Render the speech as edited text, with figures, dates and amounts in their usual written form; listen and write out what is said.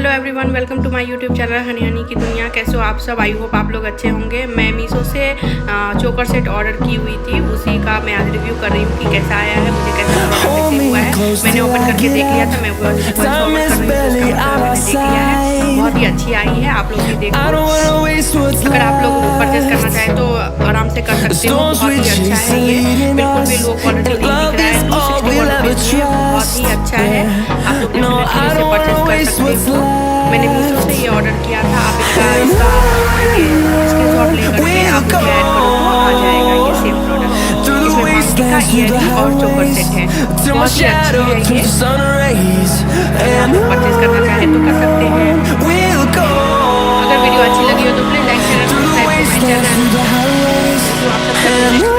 Hello everyone, welcome to my YouTube channel honey honey की दुनिया। कैसे हो आप सब? आई होप आप लोग अच्छे होंगे। मैं मीशो से चोकर सेट ऑर्डर की हुई थी, उसी का मैं आज रिव्यू कर रही हूँ कि कैसा आया है, मुझे कैसा रिसीव हुआ है। मैंने ओपन करके देख लिया था, मैं वॉइस फॉरवर्ड कर रही हूँ, मैंने देख लिया है, बहुत ही अच्छी आई है। आप लोग भी देखो, अगर आप लोग परचेस करना चाहें तो आराम से कर सकते हो। बहुत ही अच्छा है, ये बिल्कुल भी लो क्वालिटी नहीं दिख रहा है। 260 बहुत ही अच्छा है, आप लोग डेफिनेटली इसे परचेस कर सकते हो। मैंने मीशो से ये ऑर्डर किया था। आप इसका स्क्रीनशॉट लेकर के आप मुझे ऐड करो तो आ जाएगा ये सेम प्रोडक्ट। इसमें मांगटी का ईयरिंग और चोकर सेट है, बहुत ही अच्छी है ये। अगर आप लोग परचेस करना चाहें तो कर सकते हैं। अगर वीडियो अच्छी लगी हो तो please like share subscribe to my channel. तो आप सबसे